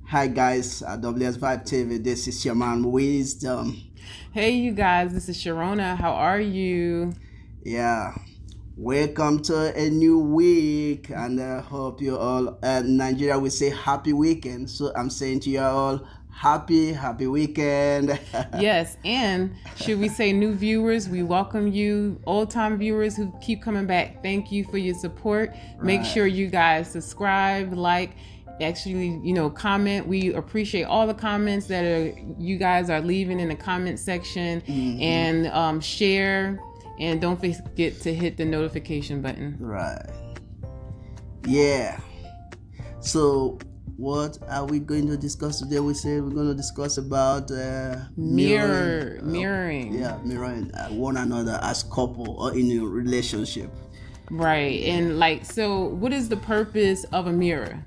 Hi guys, WS Vibe TV. This is your man Wisdom. Hey you guys, this is Sharona. How are you? Yeah, welcome to a new week, and I hope you all. Nigeria, we say happy weekend, so I'm saying to you all, happy weekend. Yes, and should we say new viewers? We welcome you, old-time viewers who keep coming back. Thank you for your support. Make sure you guys subscribe, like, actually, comment. We appreciate all the comments that you guys are leaving in the comment section, and share, and don't forget to hit the notification button. Right. Yeah. So what are we going to discuss today? We said we're going to discuss about mirroring. Mirroring one another as couple or in a relationship. Right. And so what is the purpose of a mirror?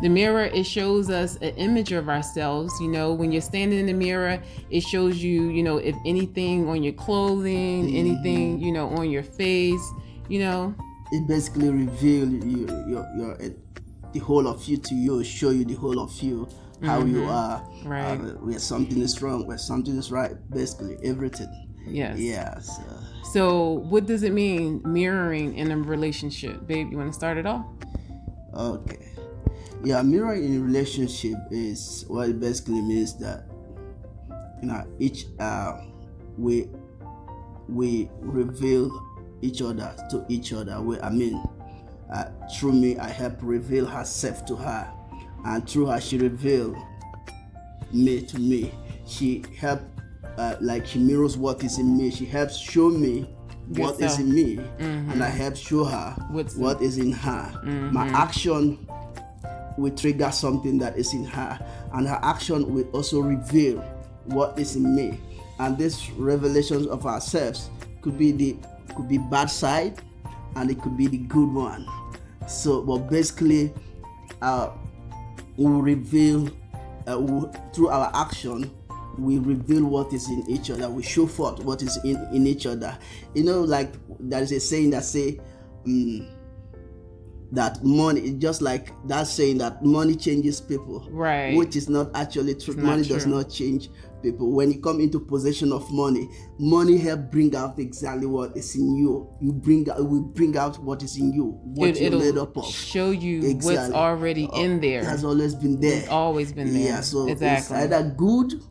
The mirror, it shows us an image of ourselves. When you're standing in the mirror, it shows you, if anything on your clothing, anything, on your face, It basically reveals your the whole of you to you, show you the whole of you, how you are, right? Where something is wrong, where something is right, basically everything. Yes. Yes. So what does it mean, mirroring in a relationship? Babe, you want to start it off? Okay. Yeah, mirroring in a relationship is what it basically means that each we reveal each other to each other. Through me, I help reveal herself to her, and through her, she reveal me to me. She help she mirrors what is in me. She helps show me what is in me, and I help show her what is in her. My action will trigger something that is in her, and her action will also reveal what is in me. And these revelations of ourselves could be bad side, and it could be the good one. So, but basically, we reveal through our action. We reveal what is in each other. We show forth what is in each other. Like there is a saying that say. That money, just like that saying that money changes people, right? Which is not actually true. Money does not change people. When you come into possession of money help bring out exactly what is in you. We bring out what is in you, what you're made up of. Show you what's already in there. It has always been there. It's always been there. Yeah, so exactly. It's either good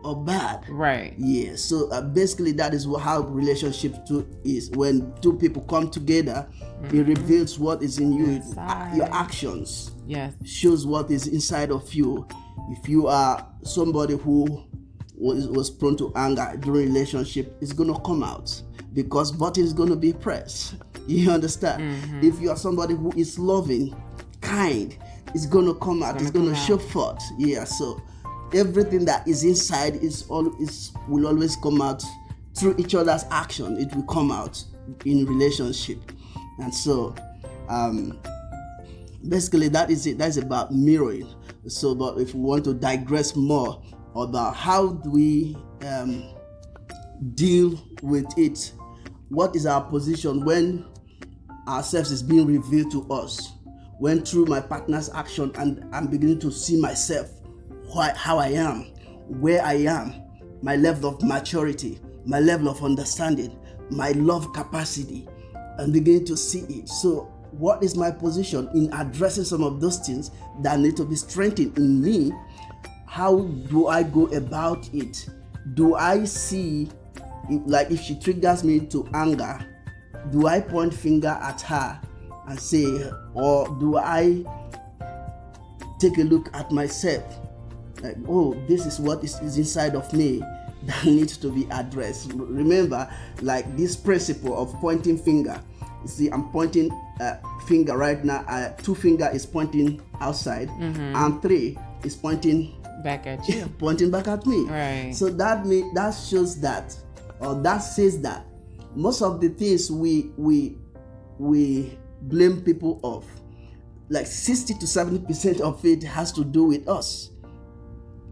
or bad, right? Yeah. So basically, that is how relationship is. When two people come together, it reveals what is in you. Inside. Your actions, yes, shows what is inside of you. If you are somebody who was prone to anger during relationship, it's gonna come out because button is gonna be pressed. You understand? If you are somebody who is loving, kind, it's gonna come out. It's gonna show forth. Yeah. So everything that is inside will always come out through each other's action. It will come out in relationship. And so basically that is it. That's about mirroring. So but if we want to digress more about how do we deal with it, what is our position when ourselves is being revealed to us, when through my partner's action and I'm beginning to see myself, how I am, where I am, my level of maturity, my level of understanding, my love capacity, and begin to see it. So what is my position in addressing some of those things that need to be strengthened in me? How do I go about it? Do I see, if she triggers me to anger, do I point finger at her and say, or do I take a look at myself? Like, oh, this is what is inside of me that needs to be addressed. Remember, like this principle of pointing finger. You see, I'm pointing finger right now. 2 finger is pointing outside, and 3 is pointing back at you, pointing back at me. Right. So that shows that, or that says that most of the things we blame people of, like 60 to 70% of it has to do with us.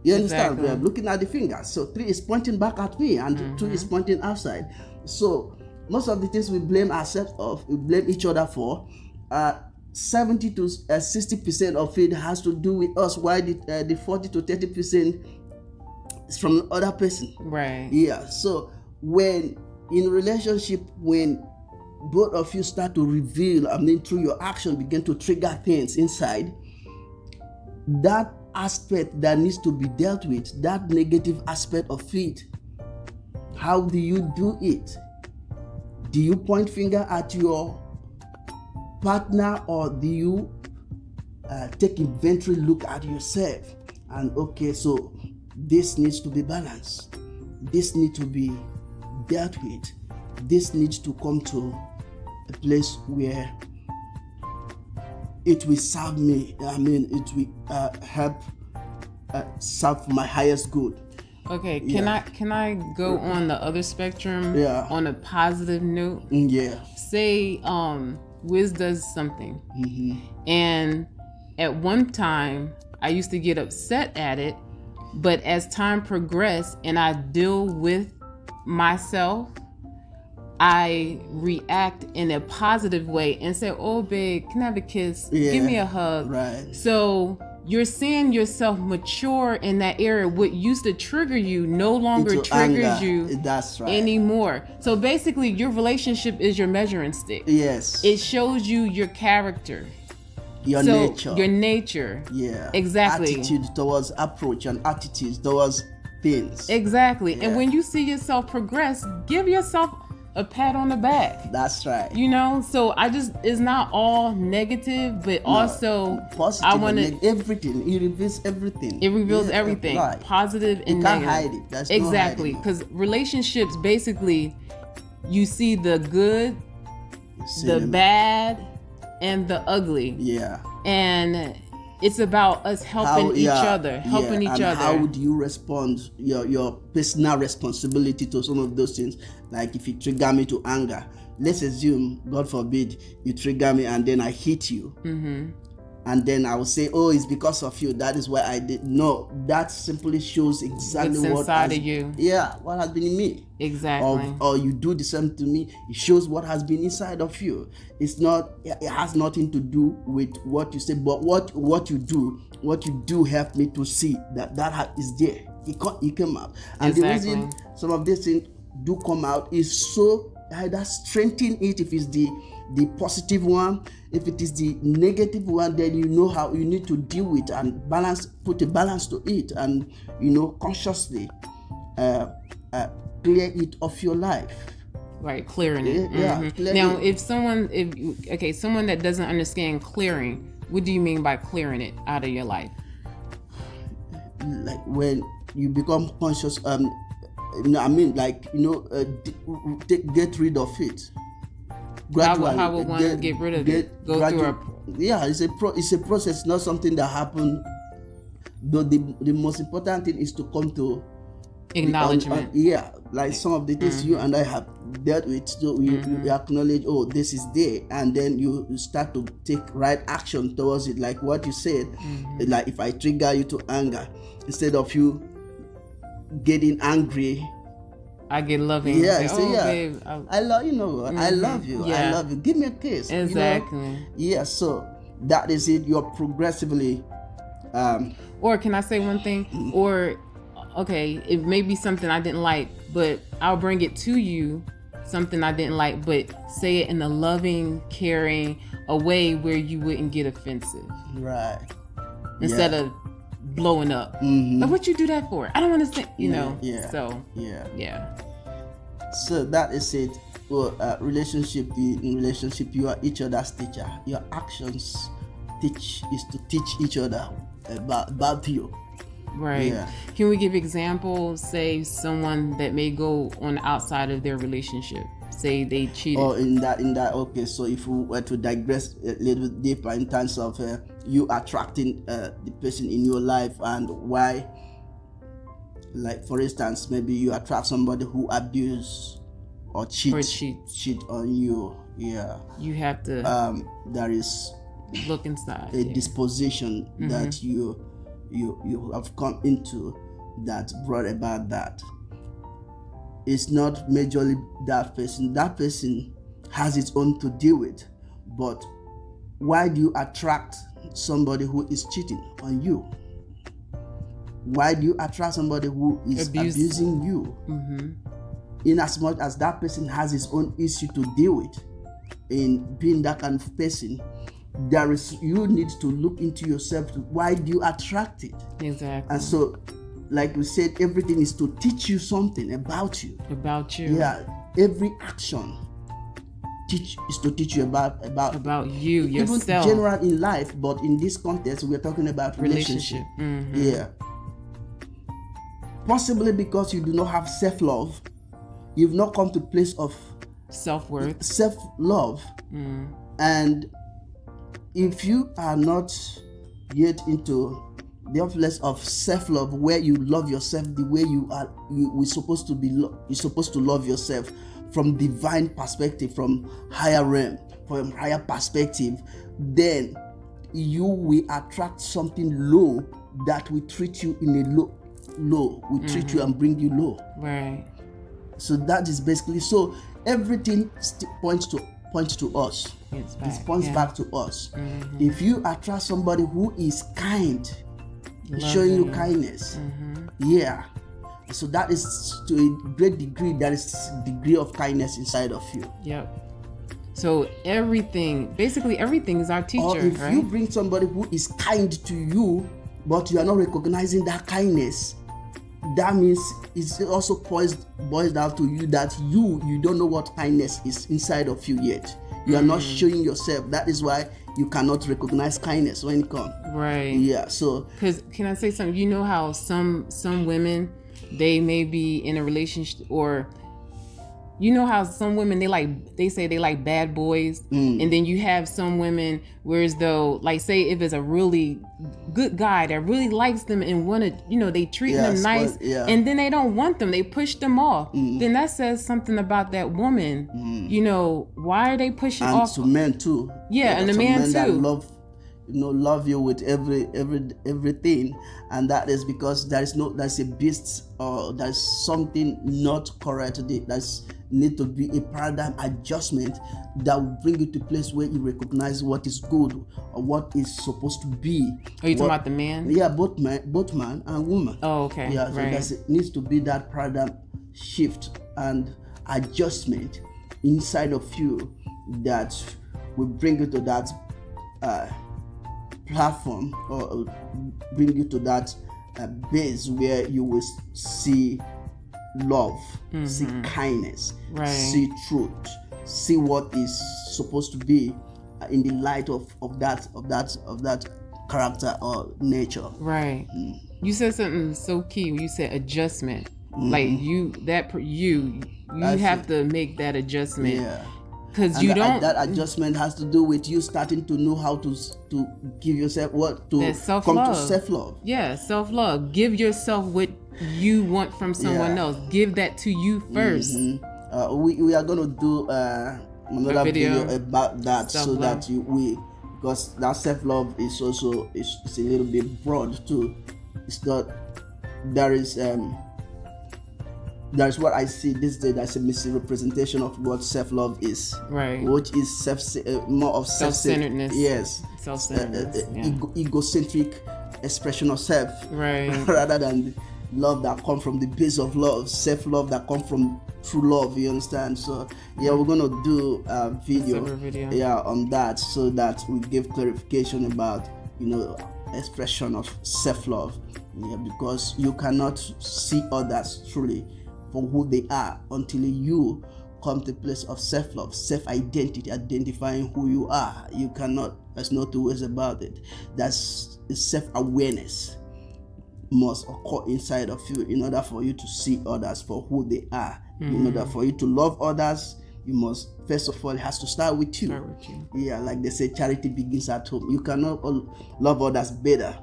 You understand? Exactly. We're looking at the finger. So 3 is pointing back at me, and 2 is pointing outside. So most of the things we blame ourselves of, we blame each other for, 70 to 60% of it has to do with us, while the 40 to 30% is from the other person. Right. Yeah. So when in relationship, when both of you start to reveal, through your action, begin to trigger things inside, that aspect that needs to be dealt with, that negative aspect of it, how do you do it? Do you point finger at your partner, or do you take inventory look at yourself and okay, so this needs to be balanced, this needs to be dealt with, this needs to come to a place where it will serve me, it will help serve my highest good. Okay, can I go on the other spectrum? Yeah. On a positive note? Yeah. Say Wiz does something, and at one time I used to get upset at it, but as time progressed and I deal with myself, I react in a positive way and say, oh babe, can I have a kiss? Yeah. Give me a hug. Right. So you're seeing yourself mature in that area. What used to trigger you no longer Into triggers anger. you That's right. anymore. So basically, your relationship is your measuring stick. Yes. It shows you your character. Your So, nature. Your nature. Yeah. Exactly. Attitude towards approach and attitudes towards things. Exactly. Yeah. And when you see yourself progress, give yourself a pat on the back. That's right. So it's not all negative, but also Positive. I want to. Everything. It reveals everything. It reveals Yeah, everything, right. positive and You can't negative. hide it. There's Exactly, no hiding. because relationships basically, you see the good, the bad, and the ugly, Yeah. and it's about us helping each other, helping each and other. How do you respond? Your personal responsibility to some of those things. Like if you trigger me to anger, let's assume, God forbid, you trigger me and then I hit you. And then I will say, oh, it's because of you. That is why I did. No, that simply shows exactly What's what inside has, of you. Yeah, what has been in me. Exactly. Or you do the same to me. It shows what has been inside of you. It's not. It has nothing to do with what you say, but what you do help me to see that is there. It came out, and the reason some of these things do come out is so either strengthen it if it's the positive one. If it is the negative one, then you know how you need to deal with and put a balance to it, and consciously clear it off your life. Right, clearing it. Yeah. Now, if someone that doesn't understand clearing, what do you mean by clearing it out of your life? Like when you become conscious, get rid of it. Gradually, how would one get rid of it? It's a process, not something that happened. Though the most important thing is to come to acknowledgement. Like some of the things you and I have dealt with, so we acknowledge, oh, this is there, and then you start to take right action towards it. Like what you said, like if I trigger you to anger, instead of you getting angry, I get loving. Yeah, like, babe, I love I love you. Yeah. I love you. Give me a kiss. Exactly. Yeah. So that is it. You're progressively. Or can I say one thing? Or okay, it may be something I didn't like, but I'll bring it to you. Something I didn't like, but say it in a loving, caring, a way where you wouldn't get offensive. Right. Instead of blowing up. Like, what you do that for? I don't understand. Yeah. So yeah. So that is it. Well, in relationship, you are each other's teacher. Your actions is to teach each other about you. Right. Yeah. Can we give examples? Say someone that may go on the outside of their relationship. Say they cheated. Oh, in that. Okay. So if we were to digress a little bit deeper in terms of you attracting the person in your life and why, like for instance, maybe you attract somebody who abuse or cheat on you. Yeah. You have to. There is look inside. A disposition that you have come into that brought about that. it's not majorly that person. That person has its own to deal with. But why do you attract somebody who is cheating on you? Why do you attract somebody who is abusing you? In as much as that person has his own issue to deal with, in being that kind of person, you need to look into yourself. Why do you attract it? Exactly. And so, like we said, everything is to teach you something about you. About you. Yeah. Every action is to teach you about you, yourself. Even general in life, but in this context, we're talking about relationship. Yeah. Possibly because you do not have self-love, you've not come to a place of self-worth, self-love. And if you are not yet into the place of self-love, where you love yourself the way you're supposed to be, you're supposed to love yourself from divine perspective, from higher realm, from higher perspective, then you will attract something low that will treat you in a low will treat you and bring you low. Right. So that is basically, so everything points to us. It points back to us. If you attract somebody who is kind, showing you kindness, so that is to a great degree, that is degree of kindness inside of you. Yep. So basically everything is our teacher. Or if right? you bring somebody who is kind to you, but you are not recognizing that kindness, that means it also boils down to you that you don't know what kindness is inside of you yet. You are not showing yourself. That is why you cannot recognize kindness when it comes. Right. Yeah. So, because can I say something? You know how some women, they may be in a relationship, or you know how some women they say they like bad boys, and then you have some women whereas though, like, say if it's a really good guy that really likes them and they treat them nice, and then they don't want them, they push them off, then that says something about that woman. Why are they pushing off? And to men too. And the man too. That love you with everything, and that is because there's a beast, or there's something not correct. There's need to be a paradigm adjustment that will bring you to a place where you recognize what is good or what is supposed to be. Are you talking about the man? Yeah, both man and woman. Oh, okay. Yeah, so right. needs to be that paradigm shift and adjustment inside of you that will bring you to that platform, or bring you to that base where you will see love, see kindness, see truth, see what is supposed to be in the light of that character or nature. Right. You said something so key when you said adjustment. Like you have to make that adjustment. Yeah. Because that adjustment has to do with you starting to know how to give yourself come to self-love. Yeah, self-love. Give yourself what you want from someone else. Give that to you first. We are going to do another video about that, self-love. So that because that self-love is also it's a little bit broad too. It's not there's what I see this day. There's a misrepresentation of what self-love is, right? Which is more of self-centeredness. Yes, self-centeredness. Egocentric expression of self, right? Rather than love that comes from the base of love, self-love that comes from true love. You understand? So we're gonna do a video, on that, so that we give clarification about expression of self-love. Because you cannot see others truly for who they are until you come to a place of self-love, self-identity, identifying who you are. You cannot, there's no two ways about it. That's self-awareness must occur inside of you in order for you to see others for who they are. In order for you to love others, you must, first of all, it has to start with you. Yeah, like they say, charity begins at home. You cannot love others better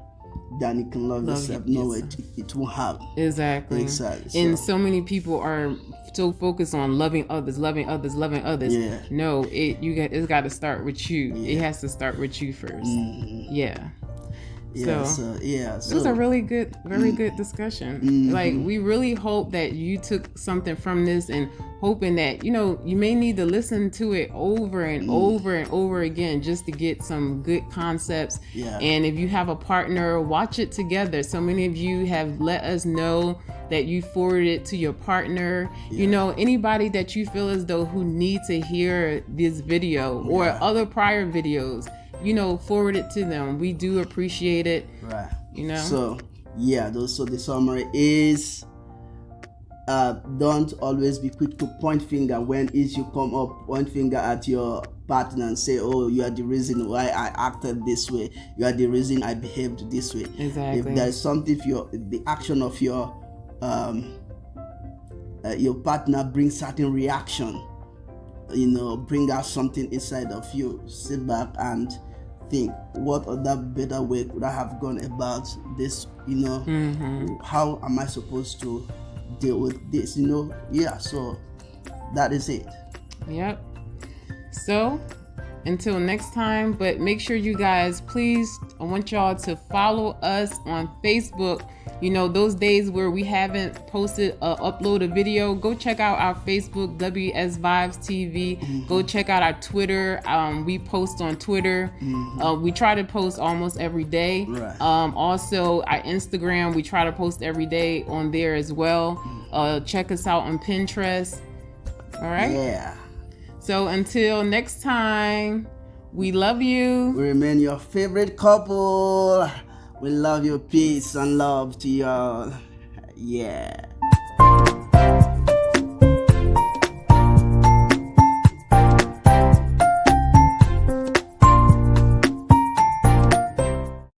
than you can love yourself. No, it won't happen. Exactly. And so many people are so focused on loving others. Yeah. No, it's got to start with you. It has to start with you first. Yeah. Yeah, it was a really good, very good discussion. Like, we really hope that you took something from this, and hoping that, you know, you may need to listen to it over and over and over again just to get some good concepts. Yeah. And if you have a partner, watch it together. So many of you have let us know that you forwarded it to your partner. You know, anybody that you feel as though who need to hear this video or other prior videos, you know, forward it to them. We do appreciate it. Right. You know. So yeah, so the summary is, don't always be quick to point finger when issue come up. Point finger at your partner and say, oh, you are the reason why I acted this way. You are the reason I behaved this way. Exactly. If there's something, if the action of your partner brings certain reaction, you know, bring out something inside of you, sit back and think, what other better way could I have gone about this, you know? How am I supposed to deal with this, you know? Yeah, so that is it. Yep. So until next time, but make sure you guys, please, I want y'all to follow us on Facebook. You know, those days where we haven't posted upload a video, go check out our Facebook, WS Vibes TV. Go check out our Twitter. We post on Twitter. We try to post almost every day. Right. Also our Instagram, we try to post every day on there as well. Check us out on Pinterest. All right. Yeah. So until next time, we love you. We remain your favorite couple. We love you. Peace and love to y'all. Yeah.